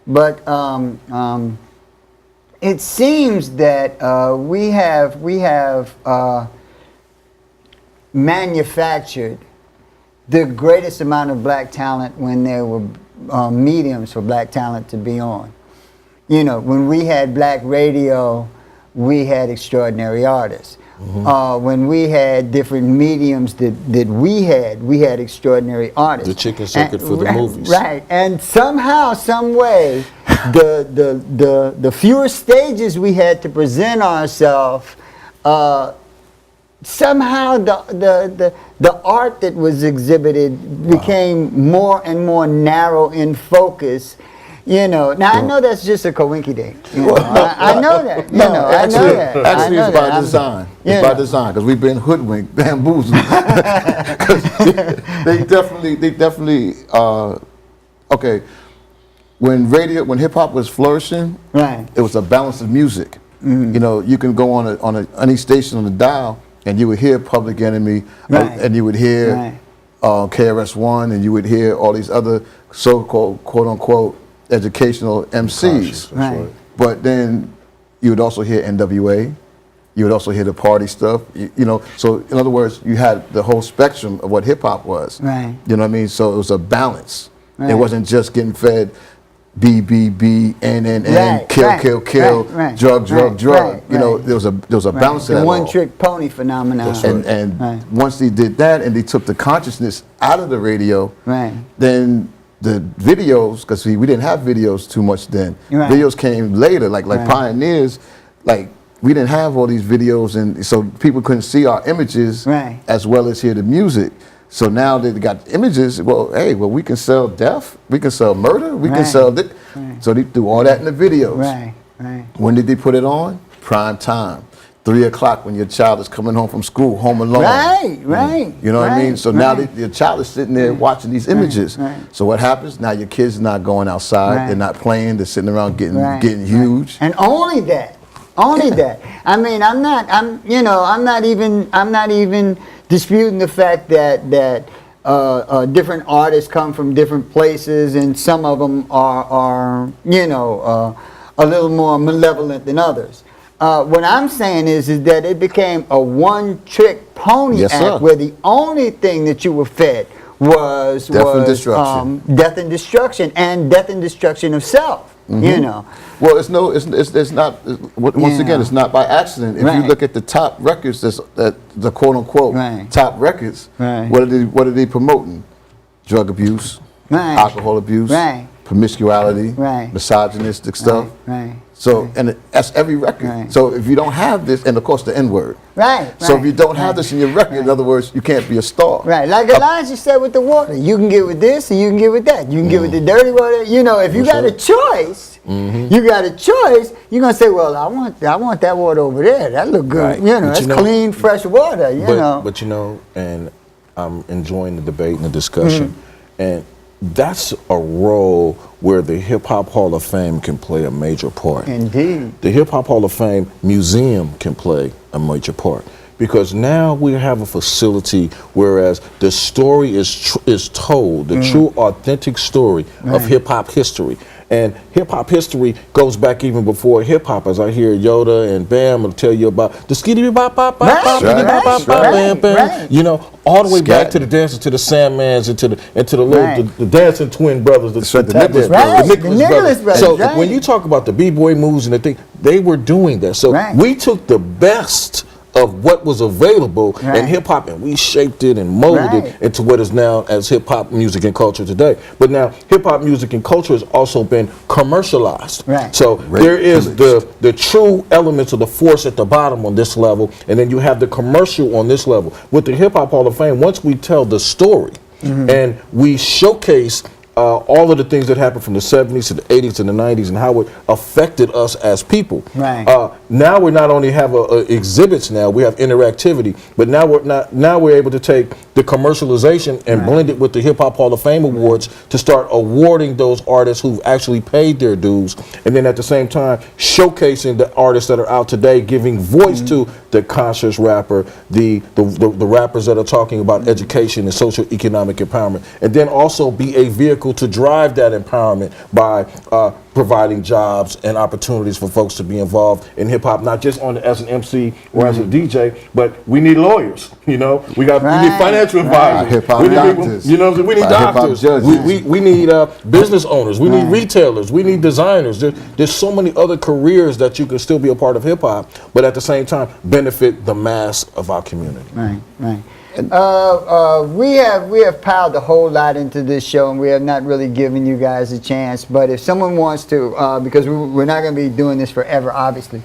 C: but it seems that we have manufactured the greatest amount of black talent when there were mediums for black talent to be on. When we had black radio, we had extraordinary artists. When we had different mediums that we had extraordinary artists.
E: The chicken circuit for the movies.
C: Right, and somehow, some way, the fewer stages we had to present ourselves, somehow the art that was exhibited became more and more narrow in focus. Now I know that's just a coinky-dink. I know that. I know that.
D: Actually, it's by design. It's by design, because we've been hoodwinked, bamboozled. 'Cause they definitely. Okay, when hip hop was flourishing,
C: Right.
D: it was a balance of music. You can go on any station on the dial, and you would hear Public Enemy,
C: Right.
D: and you would hear KRS-One, and you would hear all these other so-called quote-unquote educational MCs.
C: Right.
D: But then you would also hear NWA. You would also hear the party stuff. So in other words, you had the whole spectrum of what hip hop was.
C: Right.
D: You know what I mean? So it was a balance. It
C: Right.
D: wasn't just getting fed BBB, NNN,
C: Right,
D: kill,
C: right,
D: kill, kill,
C: right,
D: drug, drug,
C: right,
D: drug.
C: right,
D: You know,
C: right.
D: there was a balance to
C: The
D: that all.
C: one-trick pony phenomenon.
D: And
C: Right.
D: once they did that, and they took the consciousness out of the radio,
C: Right.
D: then the videos, because we didn't have videos too much then.
C: Right.
D: Videos came later, like
C: Right.
D: Pioneers, like we didn't have all these videos, and so people couldn't see our images
C: Right.
D: as well as hear the music. So now they got images. Well, we can sell death, we can sell murder, we can
C: Right.
D: sell this. So they threw all that in the videos.
C: Right. Right.
D: When did they put it on? Prime time. 3 o'clock when your child is coming home from school, home alone.
C: Right. Right.
D: You know what I mean?
C: right,
D: So now
C: right.
D: your child is sitting there watching these images.
C: right.
D: So what happens? Now your kids not going outside.
C: Right.
D: They're not playing. They're sitting around getting
C: Right,
D: huge.
C: And only that. Only that. I mean, I'm not even disputing the fact that different artists come from different places, and some of them are a little more malevolent than others. What I'm saying is that it became a one-trick pony
D: Yes,
C: act,
D: sir.
C: where the only thing that you were fed was
D: Death and destruction.
C: death and destruction, and death and destruction of self.
D: Well, it's not. Once again, it's not by accident. If
C: Right.
D: you look at the top records, the quote unquote
C: Right.
D: top records,
C: Right.
D: what are they promoting? Drug abuse,
C: Right.
D: alcohol abuse,
C: Right.
D: promiscuity,
C: Right.
D: misogynistic stuff.
C: Right.
D: So, and that's every record.
C: Right.
D: So if you don't have this, and of course the N-word.
C: Right.
D: So if
C: right,
D: you don't have
C: right.
D: this in your record, in other words, you can't be a star.
C: Right, like Elijah said with the water, you can get with this and you can get with that. You can get with the dirty water. You know, if you got a choice, you got a choice. You're gonna say, well, I want that water over there. That look good.
E: Right.
C: You know,
E: But
C: that's
E: you know-
C: clean, fresh water. You know.
E: But you know, and I'm enjoying the debate and the discussion, and that's a role where the Hip Hop Hall of Fame can play a major part.
C: Indeed.
E: The Hip Hop Hall of Fame Museum can play a major part because now we have a facility whereas the story is told, the true authentic story of hip hop history. And hip hop history goes back even before hip hop, as I hear Yoda and Bam will tell you about the skitty bop bop bop
C: Right,
E: bop
C: right,
E: bop bop bop
C: right,
E: bam bam.
C: right.
E: You know, all the way back
D: Scat.
E: to the dancers, to the Sandmans, and to the little
C: Right.
E: the dancing twin brothers,
D: That's right, the Nicholas
C: brothers. Right, the Nicholas brothers,
E: So
C: right.
E: when you talk about the b-boy moves and the thing, they were doing that. So
C: Right.
E: we took the best of what was available in
C: Right.
E: hip hop and we shaped it and molded
C: Right.
E: it into what is now as hip hop music and culture today. But now hip hop music and culture has also been commercialized.
C: Right.
E: So
D: Right.
E: there is the true elements of the force at the bottom on this level, and then you have the commercial on this level. With the Hip Hop Hall of Fame, once we tell the story and we showcase all of the things that happened from the 70s to the 80s to the 90s and how it affected us as people.
C: Right.
E: Now we not only have exhibits now, we have interactivity, but now we're able to take the commercialization and blend it with the Hip Hop Hall of Fame awards to start awarding those artists who've actually paid their dues, and then at the same time showcasing the artists that are out today, giving voice to the conscious rapper, the rappers that are talking about education and social economic empowerment, and then also be a vehicle to drive that empowerment by providing jobs and opportunities for folks to be involved in hip hop, not just as an MC or as a DJ, but we need lawyers. You know, we need financial advisors.
D: Hip-hop
E: we need
D: doctors.
E: you know, we need
D: Hip-hop
E: doctors.
D: judges.
E: We need business owners. We need retailers. We need designers. There's so many other careers that you can still be a part of hip hop, but at the same time benefit the mass of our community.
C: Right, right. We have piled a whole lot into this show, and we have not really given you guys a chance. But if someone wants to, because we're not going to be doing this forever, obviously,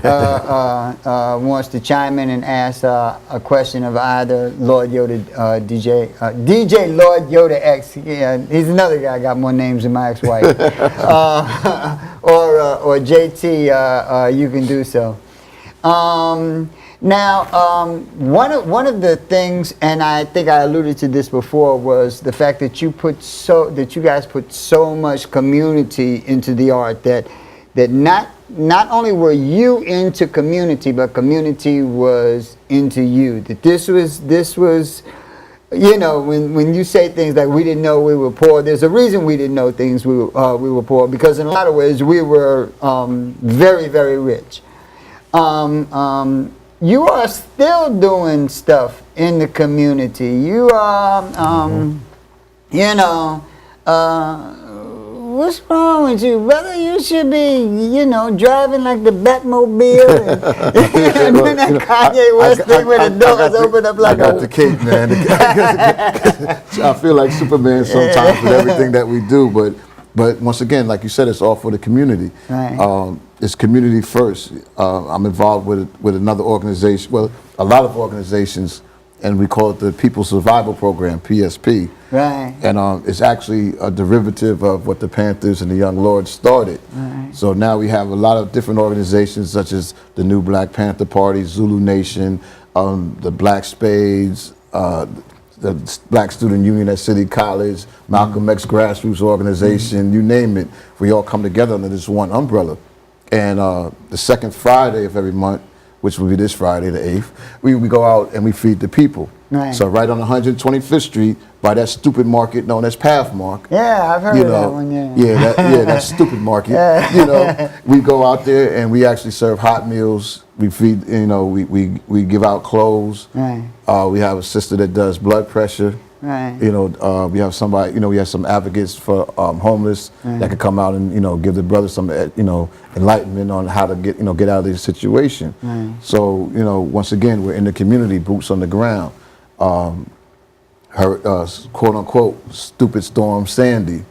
C: wants to chime in and ask a question of either Lord Yoda, DJ Lord Yoda X, yeah, he's another guy got more names than my ex-wife, or JT, you can do so. Now, one of the things, and I think I alluded to this before, was the fact that you guys put so much community into the art that not only were you into community, but community was into you. That this was. You know, when you say things like we didn't know we were poor, there's a reason we didn't know things we were poor, because in a lot of ways we were very, very rich. You are still doing stuff in the community. You are, you know, what's wrong with you, brother? You should be, you know, driving like the Batmobile. And then that Kanye West thing where the doors open up like
D: I got the cape, man. I feel like Superman sometimes with everything that we do, but once again, like you said, it's all for the community.
C: Right.
D: It's community first. I'm involved with another organization, well, a lot of organizations, and we call it the People Survival Program, PSP.
C: Right.
D: And it's actually a derivative of what the Panthers and the Young Lords started.
C: Right.
D: So now we have a lot of different organizations such as the New Black Panther Party, Zulu Nation, the Black Spades, the Black Student Union at City College, Malcolm X Grassroots Organization, you name it. We all come together under this one umbrella. And the second Friday of every month, which will be this Friday, the 8th, we go out and we feed the people.
C: Right.
D: So right on 125th Street, by that stupid market known as Pathmark.
C: Yeah, I've heard of that one, yeah.
D: That stupid market. You know, we go out there and we actually serve hot meals. We feed, you know, we give out clothes.
C: Right.
D: We have a sister that does blood pressure.
C: Right.
D: You know, we have somebody, you know, we have some advocates for homeless that can come out and, you know, give the brothers some, you know, enlightenment on how to get out of this situation.
C: Right.
D: So, you know, once again, we're in the community, boots on the ground. Her quote unquote stupid storm Sandy,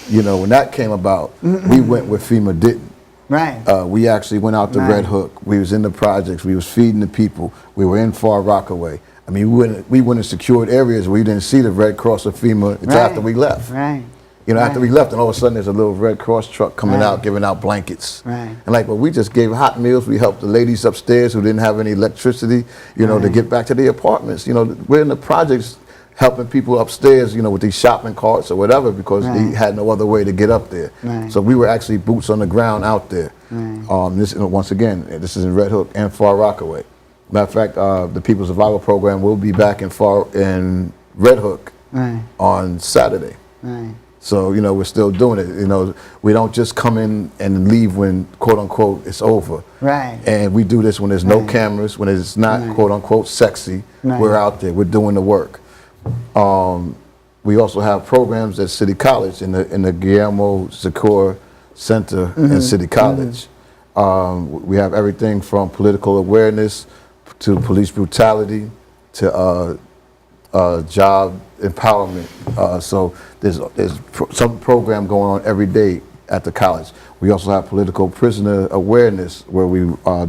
D: you know, when that came about, we went where FEMA didn't.
C: Right.
D: We actually went out to
C: Right.
D: Red Hook. We was in the projects. We was feeding the people. We were in Far Rockaway. I mean, we went in secured areas where you didn't see the Red Cross or FEMA until after we left.
C: Right.
D: You know, after we left, and all of a sudden there's a little Red Cross truck coming
C: Right.
D: out, giving out blankets.
C: Right.
D: And like, but we just gave hot meals. We helped the ladies upstairs who didn't have any electricity, you know, to get back to their apartments. You know, we're in the projects helping people upstairs, you know, with these shopping carts or whatever, because they
C: Right.
D: had no other way to get up there.
C: Right.
D: So we were actually boots on the ground out there. This, once again, this is in Red Hook and Far Rockaway. Matter of fact, the People Survival Program will be back in Red Hook
C: Right.
D: on Saturday.
C: Right.
D: So, you know, we're still doing it. You know, we don't just come in and leave when, quote unquote, it's over.
C: Right.
D: And we do this when there's no
C: Right.
D: cameras, when it's not,
C: Right.
D: quote unquote, sexy.
C: Right.
D: We're out there, we're doing the work. We also have programs at City College in the Guillermo Secor Center in City College. We have everything from political awareness to police brutality to job empowerment. So there's some program going on every day at the college. We also have political prisoner awareness where we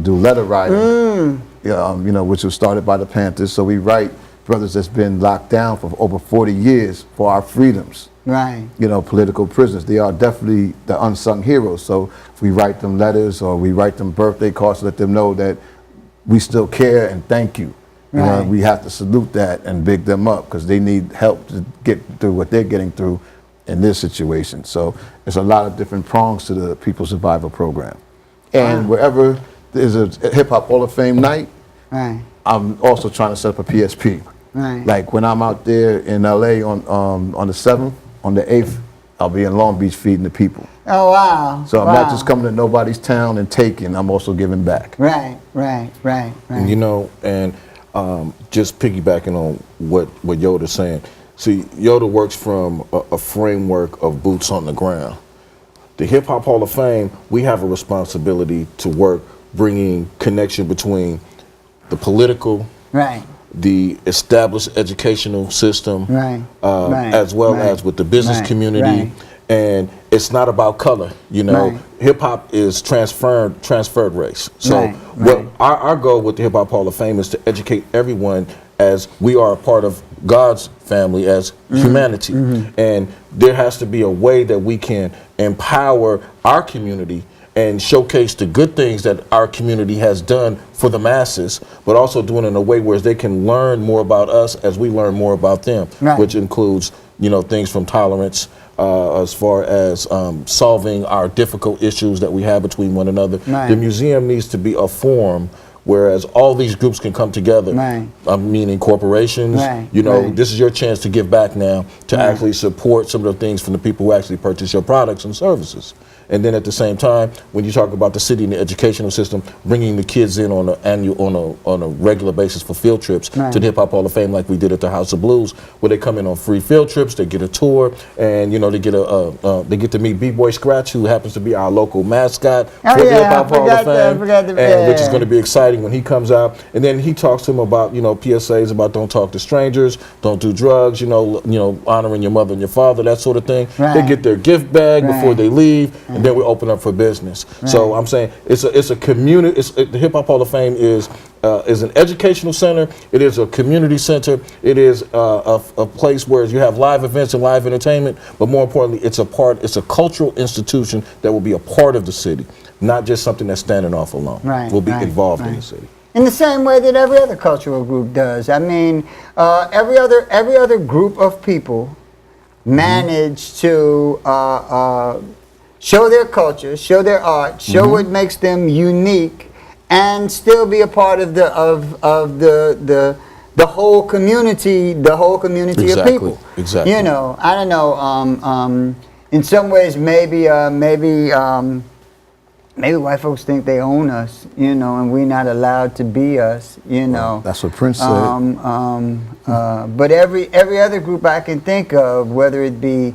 D: do letter writing, you know, which was started by the Panthers. So we write brothers that's been locked down for over 40 years for our freedoms.
C: Right.
D: You know, political prisoners. They are definitely the unsung heroes. So if we write them letters or we write them birthday cards to let them know that we still care and thank you. You know,
C: Right.
D: we have to salute that and big them up because they need help to get through what they're getting through in this situation. So there's a lot of different prongs to the People Survival Program. And wherever there's a Hip Hop Hall of Fame night,
C: Right.
D: I'm also trying to set up a PSP.
C: Right.
D: Like when I'm out there in LA on the 7th, on the 8th, I'll be in Long Beach feeding the people.
C: Oh, wow.
D: So I'm
C: wow.
D: not just coming to nobody's town and taking, I'm also giving back.
C: Right.
E: And, you know, and just piggybacking on what Yoda's saying. See, Yoda works from a framework of boots on the ground. The Hip Hop Hall of Fame, we have a responsibility to work bringing connection between the political,
C: Right.
E: the established educational system,
C: Right. Right.
E: as well
C: Right.
E: as with the business
C: Right.
E: community.
C: Right.
E: And it's not about color, you know.
C: Right.
E: Hip hop is transferred race. So
C: Right,
E: what
C: right.
E: our goal with the Hip Hop Hall of Fame is to educate everyone as we are a part of God's family as humanity. And there has to be a way that we can empower our community and showcase the good things that our community has done for the masses, but also doing it in a way where they can learn more about us as we learn more about them,
C: Right.
E: which includes, you know, things from tolerance, as far as solving our difficult issues that we have between one another.
C: Right.
E: The museum needs to be a forum whereas all these groups can come together.
C: Right.
E: Meaning corporations,
C: Right,
E: you know,
C: right.
E: this is your chance to give back now to
C: Right.
E: actually support some of the things from the people who actually purchase your products and services. And then at the same time, when you talk about the city and the educational system, bringing the kids in on a regular basis for field trips
C: Right.
E: to the Hip Hop Hall of Fame, like we did at the House of Blues, where they come in on free field trips, they get a tour, and you know they get to meet B-Boy Scratch, who happens to be our local mascot
C: Oh,
E: for the
C: yeah,
E: Hip Hop
C: I
E: Hall of
C: forgot that, I
E: Fame,
C: forgot that,
E: and which is
C: yeah.
E: going to be exciting when he comes out. And then he talks to him about, you know, PSAs about don't talk to strangers, don't do drugs, you know, honoring your mother and your father, that sort of thing. They
C: Right.
E: get their gift bag before
C: Right.
E: they leave, and then we open up for business. So I'm saying it's a community. The Hip Hop Hall of Fame is an educational center. It is a community center. It is a place where you have live events and live entertainment. But more importantly, it's a cultural institution that will be a part of the city, not just something that's standing off alone.
C: Right,
E: Will be
C: right,
E: involved in
C: right.
E: the city.
C: In the same way that every other cultural group does. I mean, every other group of people manage to show their culture, show their art, show what makes them unique, and still be a part of the whole community,
E: Exactly,
C: of people.
E: exactly.
C: You know, I don't know. In some ways, maybe white folks think they own us, you know, and we're not allowed to be us, you know.
D: That's what Prince said.
C: But every other group I can think of, whether it be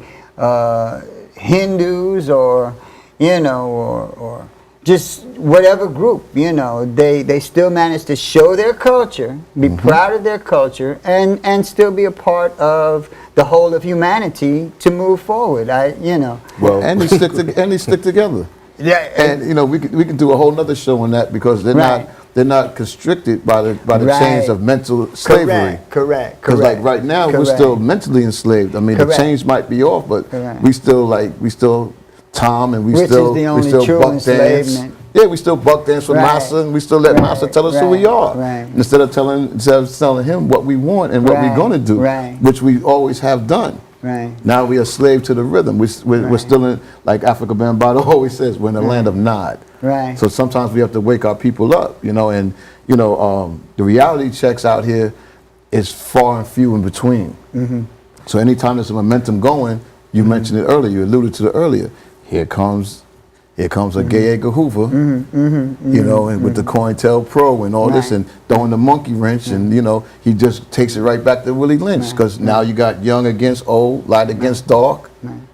C: Hindus or, you know, or just whatever group, you know, they still manage to show their culture, be proud of their culture, and still be a part of the whole of humanity to move forward.
E: Well,
D: and they stick together.
C: Yeah,
D: And you know, we can do a whole nother show on that because
C: Right.
D: they're not constricted by the
C: Right.
D: chains of mental slavery.
C: Correct.
D: Because like right now we're
C: Correct.
D: still mentally enslaved. I mean, the
C: Correct.
D: chains might be off, but
C: Correct.
D: we still Tom and we
C: Which is
D: still
C: the only
D: still
C: true
D: buck dance.
C: enslavement.
D: Yeah, we still buck dance with
C: Right.
D: Massa, and we still let
C: Right.
D: Massa tell us who we
C: Right.
D: are,
C: Right.
D: instead of telling him what we want and what
C: Right.
D: we're gonna do,
C: Right.
D: which we always have done.
C: Right.
D: Now we are slave to the rhythm. We're still in, like Africa Bambaataa always says, we're in the land of Nod.
C: Right.
D: So sometimes we have to wake our people up, you know, and the reality checks out here is far and few in between. So anytime there's a momentum going, you mentioned it earlier, you alluded to it earlier. Here comes a Gay Edgar Hoover, you know, and with the COINTELPRO and all this,
C: Right.
D: and throwing the monkey wrench, and you know, he just takes it right back to Willie Lynch, because now you got young against old, light against dark,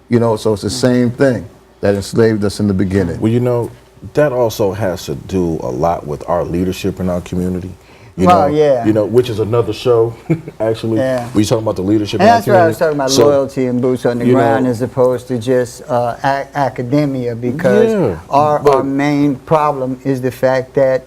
D: you know, so it's the same thing that enslaved us in the beginning.
E: Well, you know, that also has to do a lot with our leadership in our community.
C: Well, yeah.
E: You know, which is another show, actually.
C: Yeah.
E: We talking about the leadership
C: And
E: in our
C: that's why I was
E: community.
C: talking about
E: So,
C: loyalty and boots on the
E: you
C: ground
E: know-
C: as opposed to just academia, because
E: Yeah,
C: our
E: but-
C: main problem is the fact that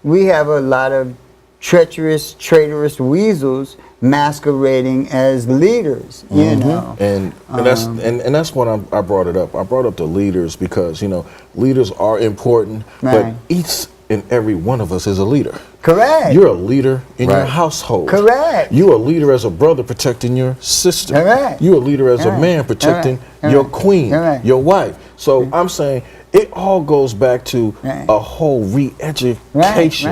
C: we have a lot of treacherous, traitorous weasels masquerading as leaders, you know.
E: And that's what I brought it up. I brought up the leaders because, you know, leaders are important,
C: Right.
E: but each and every one of us is a leader.
C: Correct.
E: You're a leader in your
D: Right.
E: household.
C: Correct.
E: You're a leader as a brother protecting your sister.
C: Correct.
E: You're a leader as a
C: Correct.
E: man protecting
C: Correct.
E: your
C: Correct.
E: queen,
C: Correct.
E: your wife. So I'm saying it all goes back to
C: Right.
E: a whole re-education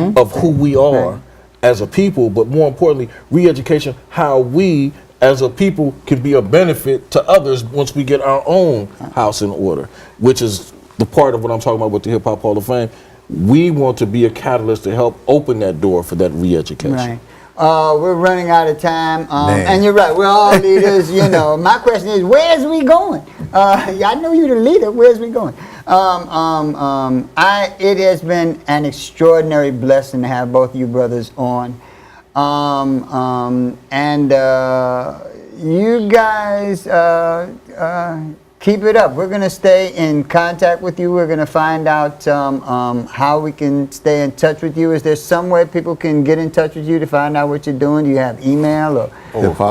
C: Right.
E: of who we are
C: Right.
E: as a people, but more importantly, re-education how we as a people can be a benefit to others once we get our own house in order, which is the part of what I'm talking about with the Hip Hop Hall of Fame. We want to be a catalyst to help open that door for that re-education.
C: Right. We're running out of time,
D: Man.
C: and you're right. We're all leaders, you know. My question is, where's we going? I know you're the leader. Where's we going? It has been an extraordinary blessing to have both you brothers on, and you guys keep it up. We're gonna stay in contact with you. We're gonna find out how we can stay in touch with you. Is there some way people can get in touch with you to find out what you're doing? Do you have email or?
D: Hip Hop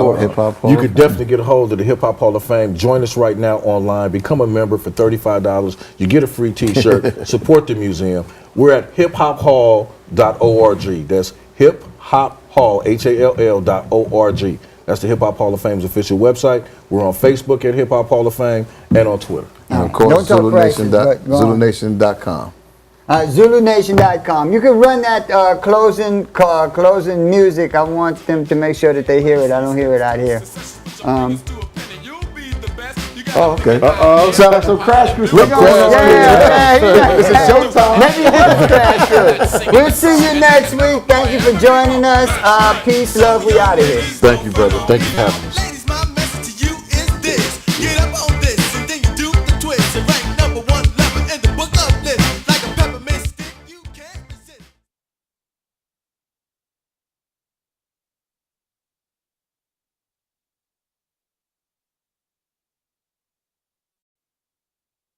D: Hall
E: You
D: of
E: could
D: Fame.
E: definitely get a hold of the Hip Hop Hall of Fame. Join us right now online. Become a member for $35. You get a free T-shirt. Support the museum. We're at hiphophall.org. That's hiphophall, HALL.org. That's the Hip Hop Hall of Fame's official website. We're on Facebook at Hip Hop Hall of Fame and on Twitter.
D: And of
C: Don't
D: course,
C: talk prices, but go on.
D: ZuluNation.com.
C: ZuluNation.com. You can run that closing music. I want them to make sure that they hear it. I don't hear it out here.
D: Oh, okay. Sound like some Crash Crew
C: We're
D: stuff.
C: going, yeah.
D: It's a showtime.
C: Maybe it was Crash Crew. We'll see you next week. Thank you for joining us. Peace, love. We out of here.
D: Thank you, brother.
E: Thank you for having us.